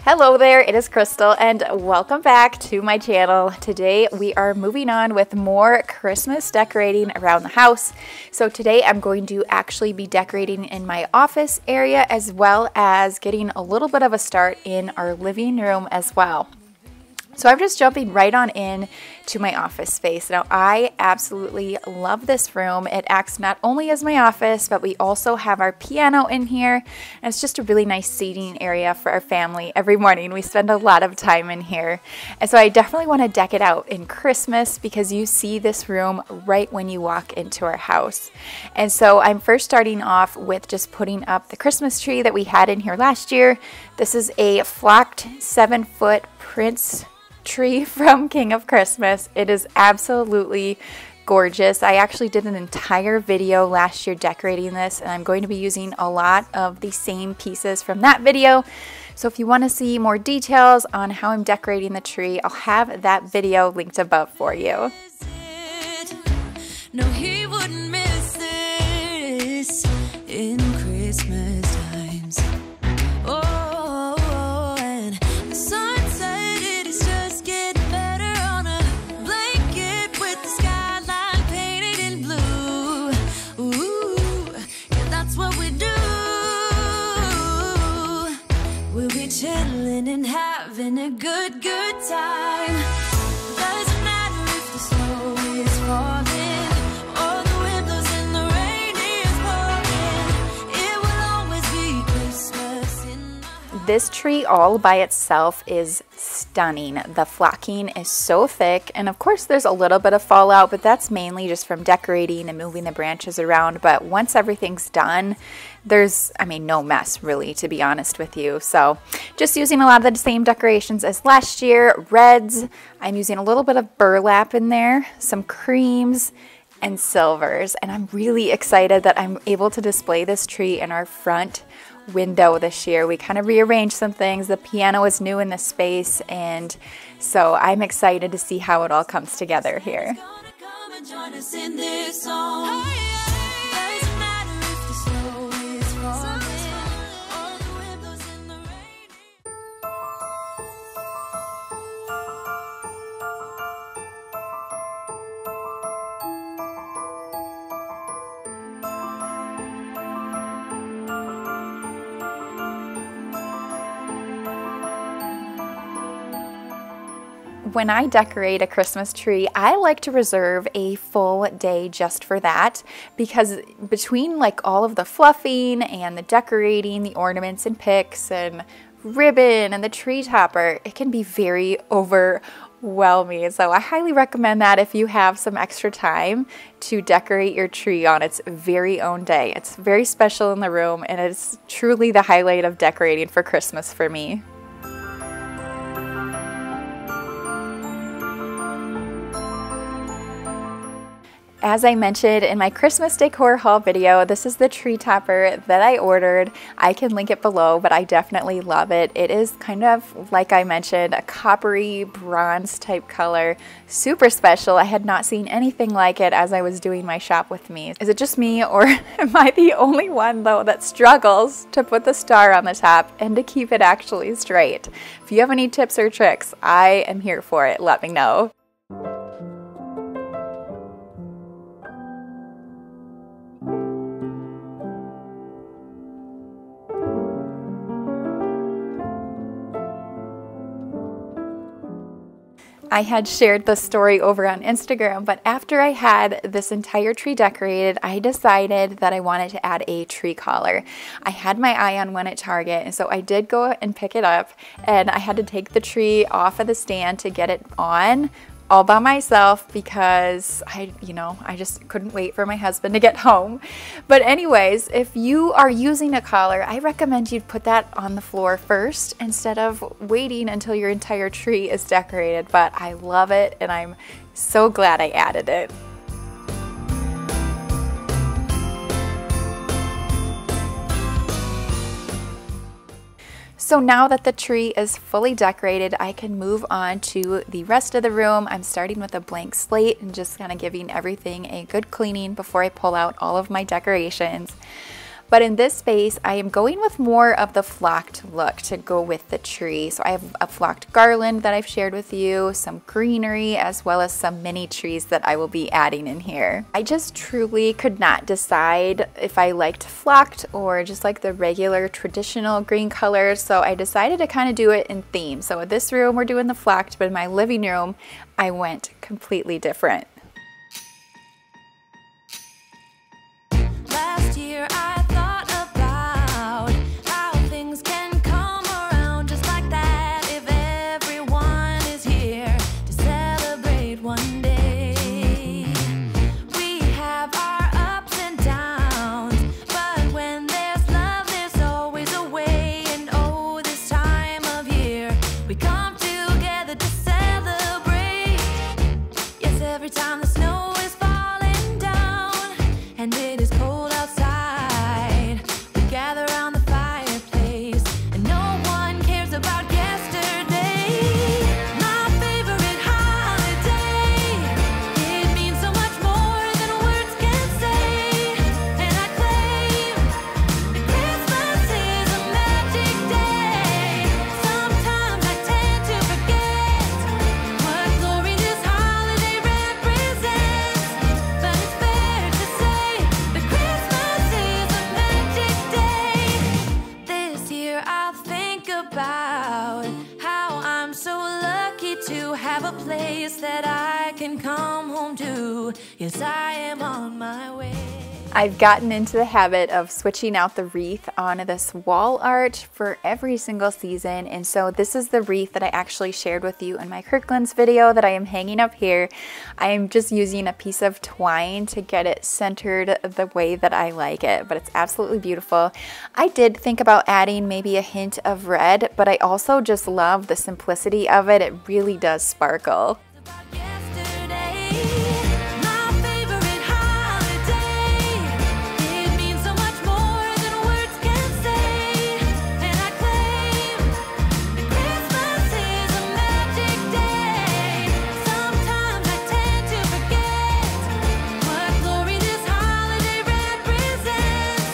Hello there, it is Crystal and welcome back to my channel. Today we are moving on with more Christmas decorating around the house. So today I'm going to actually be decorating in my office area as well as getting a little bit of a start in our living room as well. So I'm just jumping right on in to my office space. Now I absolutely love this room. It acts not only as my office, but we also have our piano in here. And it's just a really nice seating area for our family. Every morning we spend a lot of time in here. And so I definitely want to deck it out in Christmas because you see this room right when you walk into our house. And so I'm first starting off with just putting up the Christmas tree that we had in here last year. This is a flocked 7-foot Prince tree from King of Christmas. It is absolutely gorgeous. I actually did an entire video last year decorating this, and I'm going to be using a lot of the same pieces from that video. So if you want to see more details on how I'm decorating the tree, I'll have that video linked above for you. No, he wouldn't miss this in Christmas times. Chilling and having a good time. Doesn't matter if the snow is falling or the wind blows and the rain is pouring. It will always be Christmas in my... This tree all by itself is stunning. The flocking is so thick, and of course there's a little bit of fallout, but that's mainly just from decorating and moving the branches around. But once everything's done, there's, no mess really, to be honest with you. So just using a lot of the same decorations as last year. Reds, I'm using a little bit of burlap in there, some creams, and silvers. And I'm really excited that I'm able to display this tree in our front window this year. We kind of rearranged some things. The piano is new in the space, and so I'm excited to see how it all comes together here. When I decorate a Christmas tree, I like to reserve a full day just for that, because between all of the fluffing and the decorating, the ornaments and picks and ribbon and the tree topper, it can be very overwhelming. So I highly recommend that if you have some extra time to decorate your tree on its very own day. It's very special in the room, and it's truly the highlight of decorating for Christmas for me. As I mentioned in my Christmas decor haul video, this is the tree topper that I ordered. I can link it below, but I definitely love it. It is kind of, like I mentioned, a coppery bronze type color. Super special. I had not seen anything like it as I was doing my shop with me. Is it just me, or am I the only one though that struggles to put the star on the top and to keep it actually straight? If you have any tips or tricks, I am here for it. Let me know. I had shared the story over on Instagram, but after I had this entire tree decorated, I decided that I wanted to add a tree collar. I had my eye on one at Target, and so I did go and pick it up, and I had to take the tree off of the stand to get it on all by myself because I just couldn't wait for my husband to get home. But anyways, if you are using a collar, I recommend you put that on the floor first instead of waiting until your entire tree is decorated. But I love it, and I'm so glad I added it. So now that the tree is fully decorated, I can move on to the rest of the room. I'm starting with a blank slate and just kind of giving everything a good cleaning before I pull out all of my decorations. But in this space, I am going with more of the flocked look to go with the tree. So I have a flocked garland that I've shared with you, some greenery, as well as some mini trees that I will be adding in here. I just truly could not decide if I liked flocked or just like the regular traditional green colors, so I decided to kind of do it in theme. So in this room we're doing the flocked, but in my living room I went completely different. Last year I thought about how things can come around just like that if everyone is here to celebrate one day. We have our ups and downs, but when there's love there's always a way. And oh, this time of year we come together to celebrate. Yes, every time the snow is falling down and it is cold outside, we gather around the fireplace and no one cares about yesterday. My favorite holiday, it means so much more than words can say. And I claim that Christmas is a magic day. Sometimes I tend to forget what glory this holiday represents, but it's fair to say that Christmas is a magic day. This year I'll think about how I'm so lucky to have a place that I can come home to. Yes, I am on my way. I've gotten into the habit of switching out the wreath on this wall art for every single season, and so this is the wreath that I actually shared with you in my Kirklands video that I am hanging up here. I am just using a piece of twine to get it centered the way that I like it, but it's absolutely beautiful. I did think about adding maybe a hint of red, but I also just love the simplicity of it. It really does sparkle. About yesterday, my favorite holiday, it means so much more than words can say. And I claim that Christmas is a magic day. Sometimes I tend to forget what glory this holiday represents,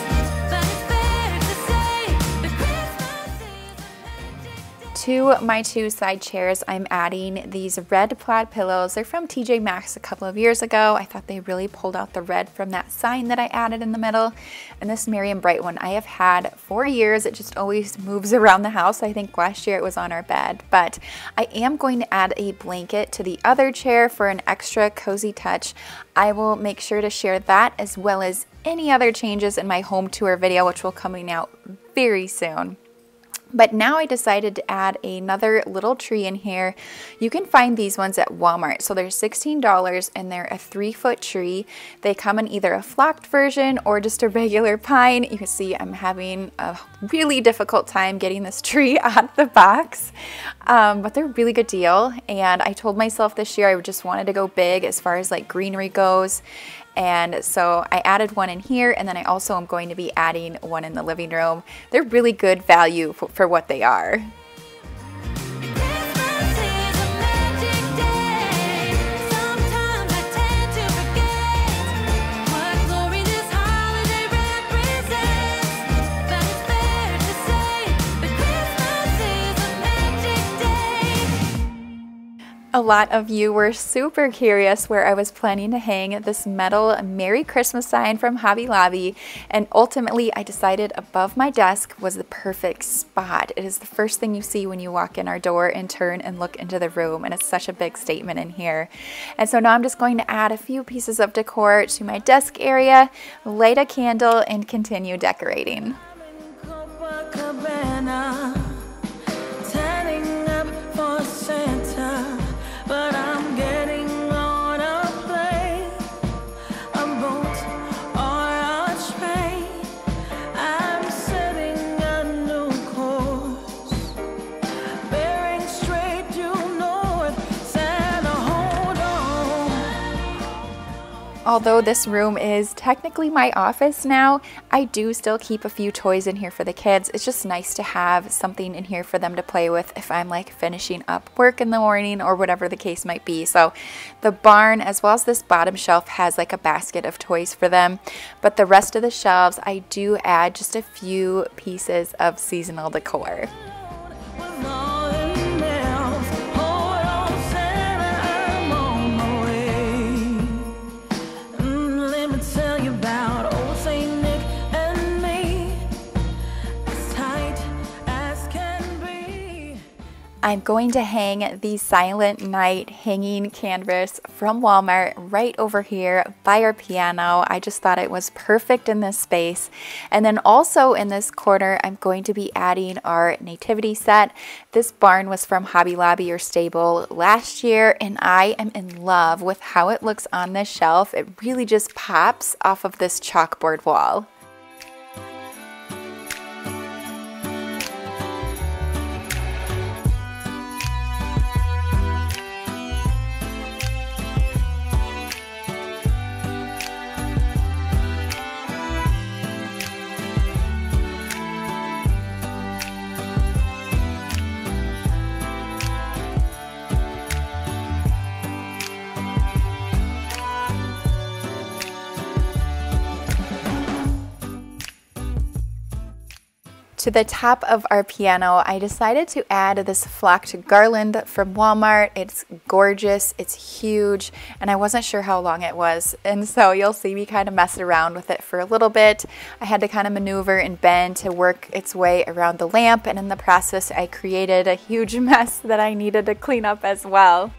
but it's fair to say that Christmas is a magic day. To my two side chairs, I'm adding these red plaid pillows. They're from TJ Maxx a couple of years ago. I thought they really pulled out the red from that sign that I added in the middle. And this Merriam Bright one I have had for years. It just always moves around the house. I think last year it was on our bed. But I am going to add a blanket to the other chair for an extra cozy touch. I will make sure to share that as well as any other changes in my home tour video, which will coming out very soon. But now I decided to add another little tree in here. You can find these ones at Walmart. So they're $16 and they're a 3-foot tree. They come in either a flocked version or just a regular pine. You can see I'm having a really difficult time getting this tree out of the box. But they're a really good deal. And I told myself this year I just wanted to go big as far as like greenery goes. And so I added one in here, and then I also am going to be adding one in the living room. They're really good value for what they are. Christmas is a magic day. Sometimes I tend to forget what glory this holiday represents, but it's fair to say that Christmas is a magic day. A lot of you were super curious where I was planning to hang this metal Merry Christmas sign from Hobby Lobby, and ultimately I decided above my desk was the perfect spot. It is the first thing you see when you walk in our door and turn and look into the room, and it's such a big statement in here. And so now I'm just going to add a few pieces of decor to my desk area, light a candle, and continue decorating. But I'm getting on a plane, a boat, or a train. I'm setting a new course, bearing straight due north. Santa, hold on. Although this room is technically my office now, I do still keep a few toys in here for the kids. It's just nice to have something in here for them to play with if I'm like finishing up work in the morning or whatever the case might be. So the barn, as well as this bottom shelf, has like a basket of toys for them. But the rest of the shelves, I do add just a few pieces of seasonal decor. I'm going to hang the Silent Night hanging canvas from Walmart right over here by our piano. I just thought it was perfect in this space. And then also in this corner, I'm going to be adding our nativity set. This barn was from Hobby Lobby or Stable last year, and I am in love with how it looks on this shelf. It really just pops off of this chalkboard wall. To the top of our piano, I decided to add this flocked garland from Walmart. It's gorgeous, it's huge, and I wasn't sure how long it was. And so you'll see me kind of mess around with it for a little bit. I had to kind of maneuver and bend to work its way around the lamp, and in the process, I created a huge mess that I needed to clean up as well.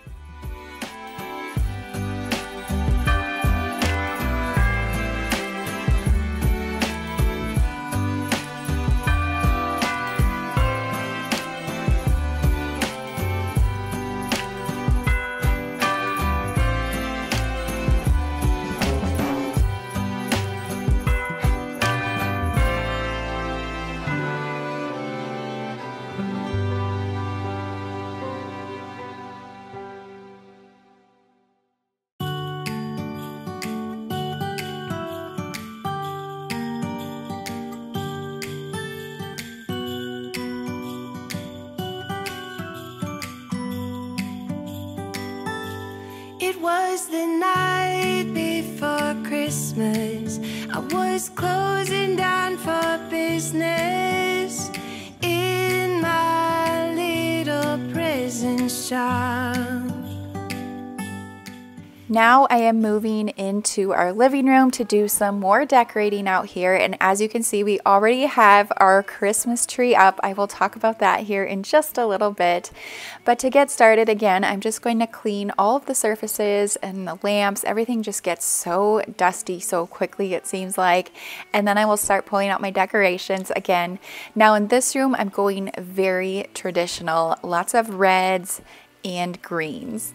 It was the night before Christmas. I was closing down for business in my little prison shop. Now I am moving into our living room to do some more decorating out here, and as you can see, we already have our Christmas tree up. I will talk about that here in just a little bit. But to get started, again, I'm just going to clean all of the surfaces and the lamps. Everything just gets so dusty so quickly, it seems like. And then I will start pulling out my decorations again. Now in this room, I'm going very traditional. Lots of reds and greens.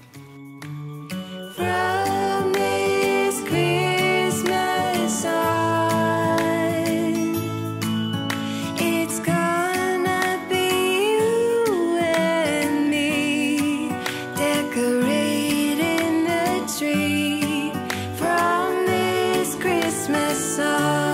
From this Christmas on, it's gonna be you and me decorating the tree. From this Christmas on.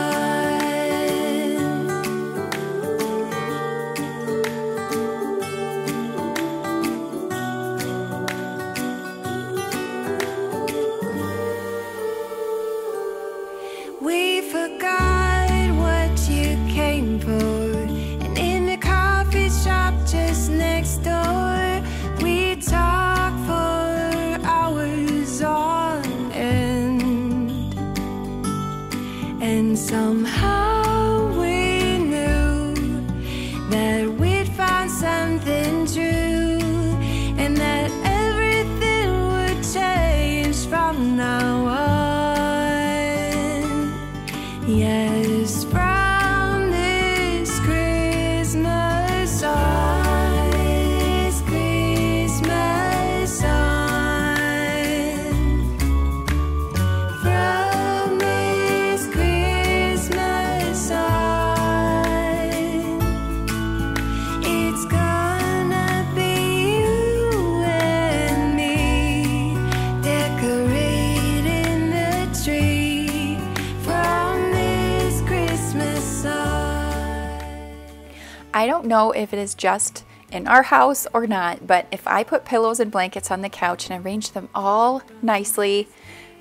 I don't know if it is just in our house or not, but if I put pillows and blankets on the couch and arrange them all nicely,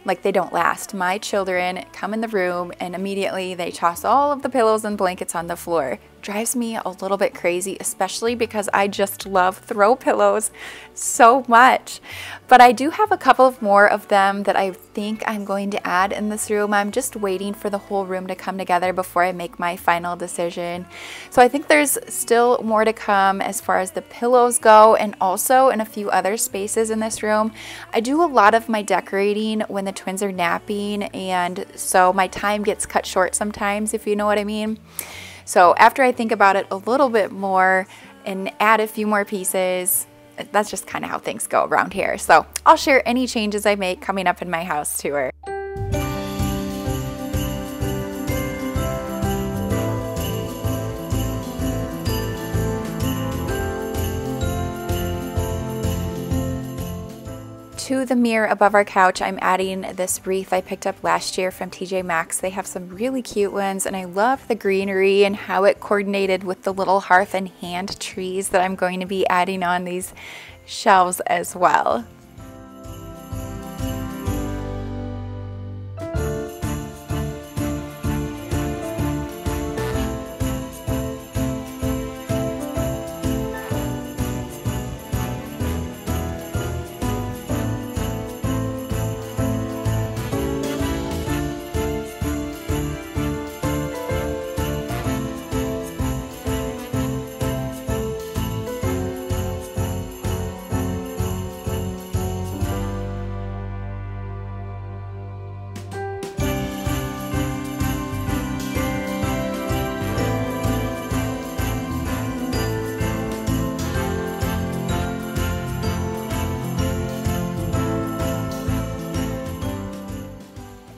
like they don't last. My children come in the room and immediately they toss all of the pillows and blankets on the floor. Drives me a little bit crazy, especially because I just love throw pillows so much. But I do have a couple of more of them that I think I'm going to add in this room. I'm just waiting for the whole room to come together before I make my final decision. So I think there's still more to come as far as the pillows go, and also in a few other spaces in this room. I do a lot of my decorating when the twins are napping, and so my time gets cut short sometimes, if you know what I mean. So after I think about it a little bit more and add a few more pieces, that's just kind of how things go around here. So I'll share any changes I make coming up in my house tour. To the mirror above our couch, I'm adding this wreath I picked up last year from TJ Maxx. They have some really cute ones, and I love the greenery and how it coordinated with the little hearth and hand trees that I'm going to be adding on these shelves as well.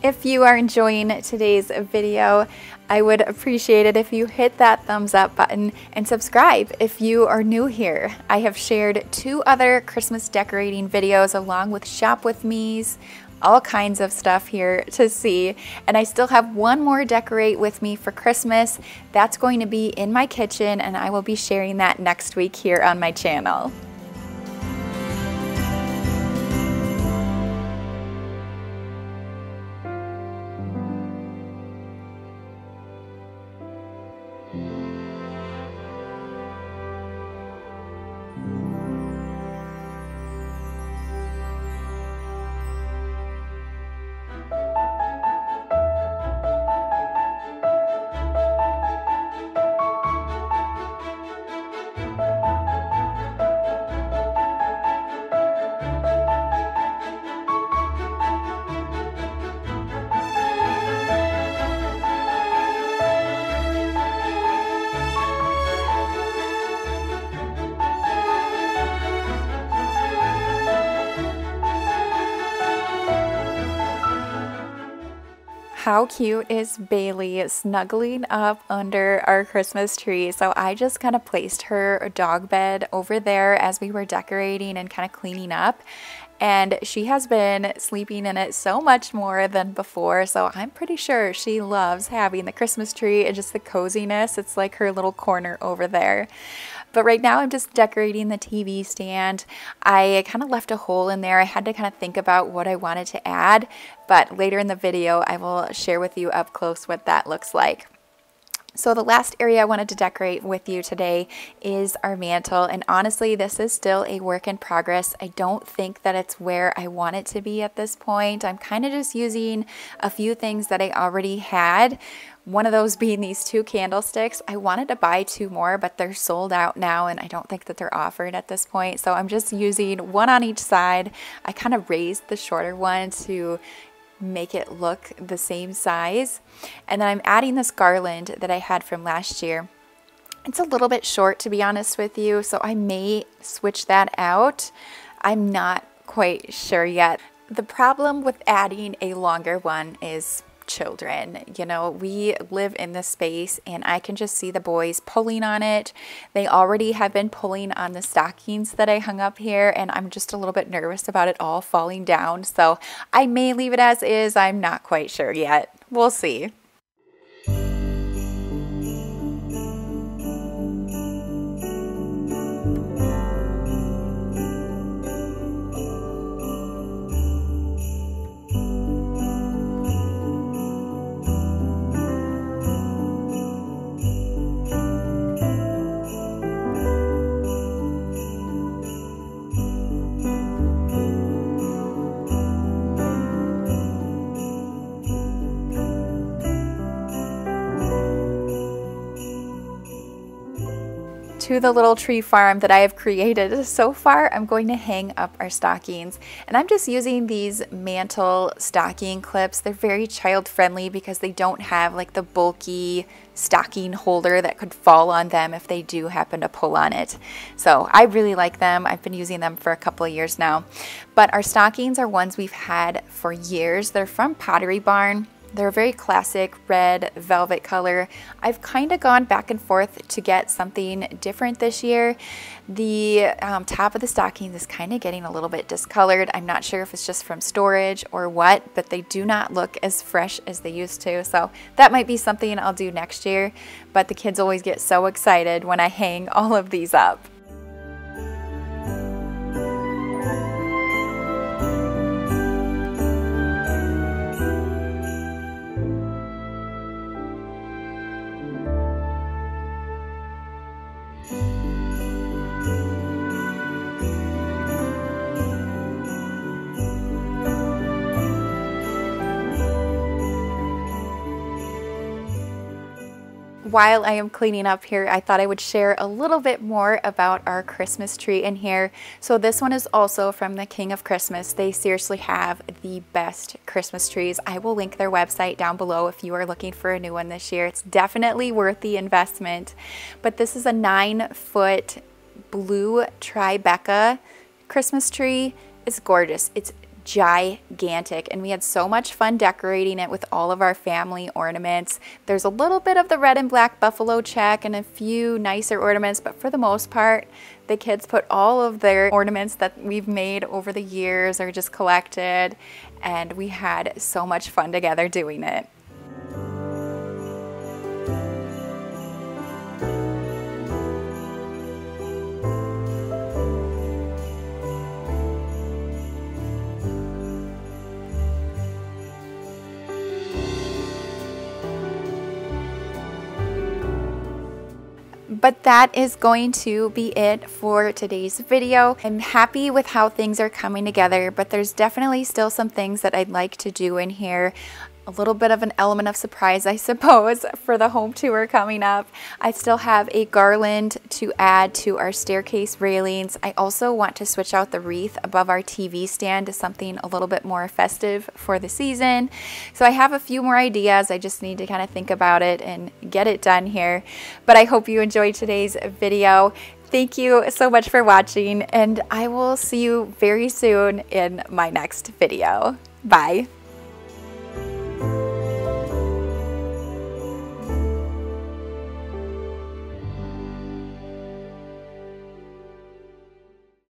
If you are enjoying today's video, I would appreciate it if you hit that thumbs up button and subscribe if you are new here. I have shared 2 other Christmas decorating videos along with shop with me's, all kinds of stuff here to see. And I still have one more decorate with me for Christmas. That's going to be in my kitchen, and I will be sharing that next week here on my channel. How cute is Bailey snuggling up under our Christmas tree? So I just kind of placed her dog bed over there as we were decorating and kind of cleaning up. And she has been sleeping in it so much more than before. So I'm pretty sure she loves having the Christmas tree and just the coziness. It's like her little corner over there. But right now I'm just decorating the TV stand. I kind of left a hole in there. I had to kind of think about what I wanted to add, but later in the video I will share with you up close what that looks like. So the last area I wanted to decorate with you today is our mantle, and honestly this is still a work in progress. I don't think that it's where I want it to be at this point. I'm kind of just using a few things that I already had. One of those being these 2 candlesticks. I wanted to buy 2 more, but they're sold out now and I don't think that they're offered at this point. So I'm just using one on each side. I kind of raised the shorter one to make it look the same size. And then I'm adding this garland that I had from last year. It's a little bit short, to be honest with you, so I may switch that out. I'm not quite sure yet. The problem with adding a longer one is children. You know, we live in this space and I can just see the boys pulling on it. They already have been pulling on the stockings that I hung up here, and I'm just a little bit nervous about it all falling down. So I may leave it as is. I'm not quite sure yet. We'll see. to the little tree farm that I have created. So far, I'm going to hang up our stockings, and I'm just using these mantle stocking clips. They're very child friendly because they don't have like the bulky stocking holder that could fall on them if they do happen to pull on it. So I really like them. I've been using them for a couple of years now. But our stockings are ones we've had for years. They're from Pottery Barn. They're a very classic red velvet color. I've kind of gone back and forth to get something different this year. The top of the stockings is kind of getting a little bit discolored. I'm not sure if it's just from storage or what, but they do not look as fresh as they used to. So that might be something I'll do next year. But the kids always get so excited when I hang all of these up. While I am cleaning up here, I thought I would share a little bit more about our Christmas tree in here. So this one is also from the King of Christmas. They seriously have the best Christmas trees. I will link their website down below if you are looking for a new one this year. It's definitely worth the investment. But this is a 9-foot Blue Tribeca Christmas tree. It's gorgeous. It's gigantic, and we had so much fun decorating it with all of our family ornaments. There's a little bit of the red and black buffalo check and a few nicer ornaments, but for the most part the kids put all of their ornaments that we've made over the years or just collected, and we had so much fun together doing it. But that is going to be it for today's video. I'm happy with how things are coming together, but there's definitely still some things that I'd like to do in here. A little bit of an element of surprise, I suppose, for the home tour coming up. I still have a garland to add to our staircase railings. I also want to switch out the wreath above our TV stand to something a little bit more festive for the season. So I have a few more ideas. I just need to kind of think about it and get it done here. But I hope you enjoyed today's video. Thank you so much for watching, and I will see you very soon in my next video. Bye.